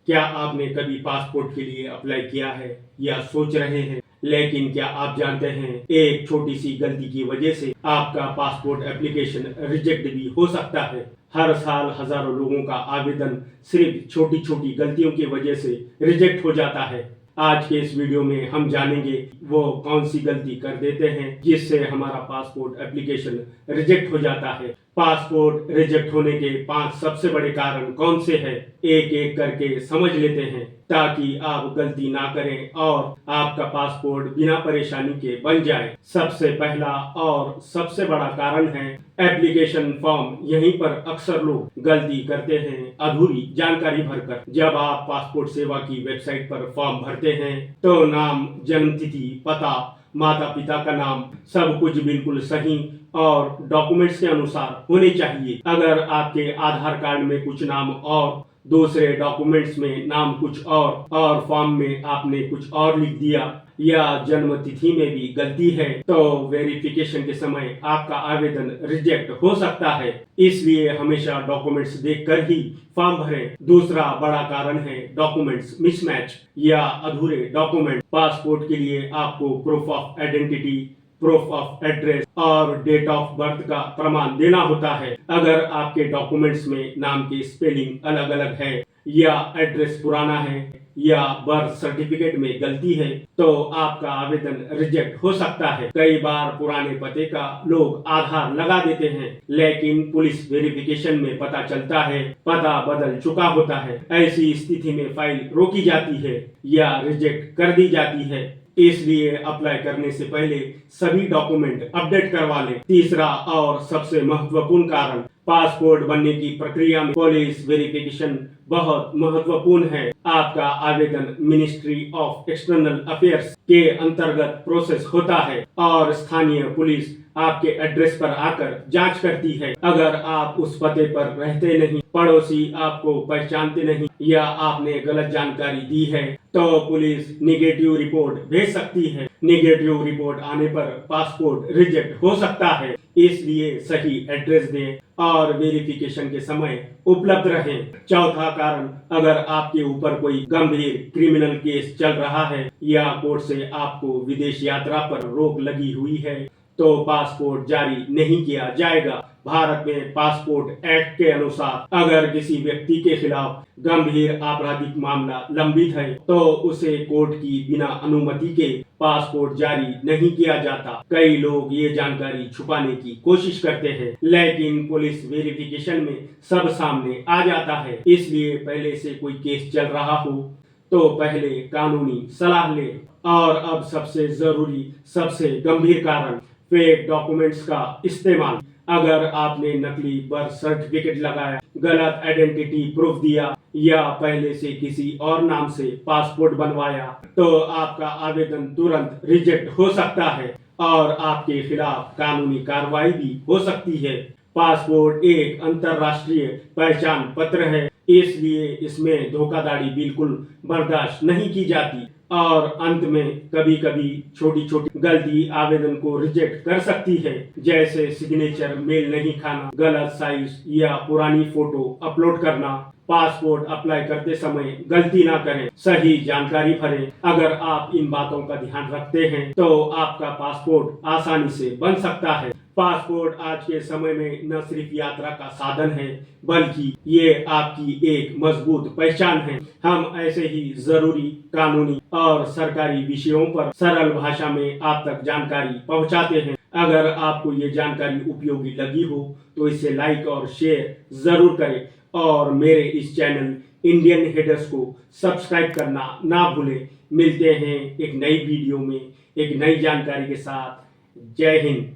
क्या आपने कभी पासपोर्ट के लिए अप्लाई किया है या सोच रहे हैं? लेकिन क्या आप जानते हैं, एक छोटी सी गलती की वजह से आपका पासपोर्ट एप्लीकेशन रिजेक्ट भी हो सकता है। हर साल हजारों लोगों का आवेदन सिर्फ छोटी छोटी गलतियों की वजह से रिजेक्ट हो जाता है। आज के इस वीडियो में हम जानेंगे वो कौन सी गलती कर देते हैं जिससे हमारा पासपोर्ट एप्लीकेशन रिजेक्ट हो जाता है। पासपोर्ट रिजेक्ट होने के 5 सबसे बड़े कारण कौन से हैं, एक एक करके समझ लेते हैं ताकि आप गलती ना करें और आपका पासपोर्ट बिना परेशानी के बन जाए। सबसे पहला और सबसे बड़ा कारण है एप्लीकेशन फॉर्म। यहीं पर अक्सर लोग गलती करते हैं अधूरी जानकारी भरकर। जब आप पासपोर्ट सेवा की वेबसाइट पर फॉर्म भरते हैं तो नाम, जन्म तिथि, पता, माता पिता का नाम, सब कुछ बिल्कुल सही और डॉक्यूमेंट्स के अनुसार होने चाहिए। अगर आपके आधार कार्ड में कुछ नाम और दूसरे डॉक्यूमेंट्स में नाम कुछ और फॉर्म में आपने कुछ और लिख दिया या जन्म तिथि में भी गलती है तो वेरिफिकेशन के समय आपका आवेदन रिजेक्ट हो सकता है। इसलिए हमेशा डॉक्यूमेंट्स देखकर ही फॉर्म भरें। दूसरा बड़ा कारण है डॉक्यूमेंट्स मिसमैच या अधूरे डॉक्यूमेंट। पासपोर्ट के लिए आपको proof of identity, proof of address और डेट ऑफ बर्थ का प्रमाण देना होता है। अगर आपके डॉक्यूमेंट्स में नाम की स्पेलिंग अलग अलग है या एड्रेस पुराना है या बर्थ सर्टिफिकेट में गलती है तो आपका आवेदन रिजेक्ट हो सकता है। कई बार पुराने पते का लोग आधार लगा देते हैं लेकिन पुलिस वेरिफिकेशन में पता चलता है पता बदल चुका होता है। ऐसी स्थिति में फाइल रोकी जाती है या रिजेक्ट कर दी जाती है। इसलिए अप्लाई करने से पहले सभी डॉक्यूमेंट अपडेट करवा लें। तीसरा और सबसे महत्वपूर्ण कारण, पासपोर्ट बनने की प्रक्रिया में पुलिस वेरिफिकेशन बहुत महत्वपूर्ण है। आपका आवेदन मिनिस्ट्री ऑफ एक्सटर्नल अफेयर्स के अंतर्गत प्रोसेस होता है और स्थानीय पुलिस आपके एड्रेस पर आकर जांच करती है। अगर आप उस पते पर रहते नहीं, पड़ोसी आपको पहचानते नहीं या आपने गलत जानकारी दी है तो पुलिस निगेटिव रिपोर्ट भेज सकती है। निगेटिव रिपोर्ट आने पर पासपोर्ट रिजेक्ट हो सकता है। इसलिए सही एड्रेस दें और वेरिफिकेशन के समय उपलब्ध रहें। चौथा कारण, अगर आपके ऊपर कोई गंभीर क्रिमिनल केस चल रहा है या कोर्ट से आपको विदेश यात्रा पर रोक लगी हुई है तो पासपोर्ट जारी नहीं किया जाएगा। भारत में पासपोर्ट एक्ट के अनुसार अगर किसी व्यक्ति के खिलाफ गंभीर आपराधिक मामला लंबित है तो उसे कोर्ट की बिना अनुमति के पासपोर्ट जारी नहीं किया जाता। कई लोग ये जानकारी छुपाने की कोशिश करते हैं लेकिन पुलिस वेरिफिकेशन में सब सामने आ जाता है। इसलिए पहले से कोई केस चल रहा हो तो पहले कानूनी सलाह ले। और अब सबसे जरूरी, सबसे गंभीर कारण, फेक डॉक्यूमेंट्स का इस्तेमाल। अगर आपने नकली बर्थ सर्टिफिकेट लगाया, गलत आइडेंटिटी प्रूफ दिया या पहले से किसी और नाम से पासपोर्ट बनवाया तो आपका आवेदन तुरंत रिजेक्ट हो सकता है और आपके खिलाफ कानूनी कार्रवाई भी हो सकती है। पासपोर्ट एक अंतर्राष्ट्रीय पहचान पत्र है, इसलिए इसमें धोखाधड़ी बिल्कुल बर्दाश्त नहीं की जाती और अंत में कभी कभी छोटी छोटी गलती आवेदन को रिजेक्ट कर सकती है, जैसे सिग्नेचर मेल नहीं खाना, गलत साइज या पुरानी फोटो अपलोड करना। पासपोर्ट अप्लाई करते समय गलती ना करें, सही जानकारी भरें। अगर आप इन बातों का ध्यान रखते हैं तो आपका पासपोर्ट आसानी से बन सकता है। पासपोर्ट आज के समय में न सिर्फ यात्रा का साधन है बल्कि ये आपकी एक मजबूत पहचान है। हम ऐसे ही जरूरी कानूनी और सरकारी विषयों पर सरल भाषा में आप तक जानकारी पहुंचाते हैं। अगर आपको ये जानकारी उपयोगी लगी हो तो इसे लाइक और शेयर जरूर करें और मेरे इस चैनल इंडियन हेडर्स को सब्सक्राइब करना ना भूलें। मिलते हैं एक नई वीडियो में एक नई जानकारी के साथ। जय हिंद।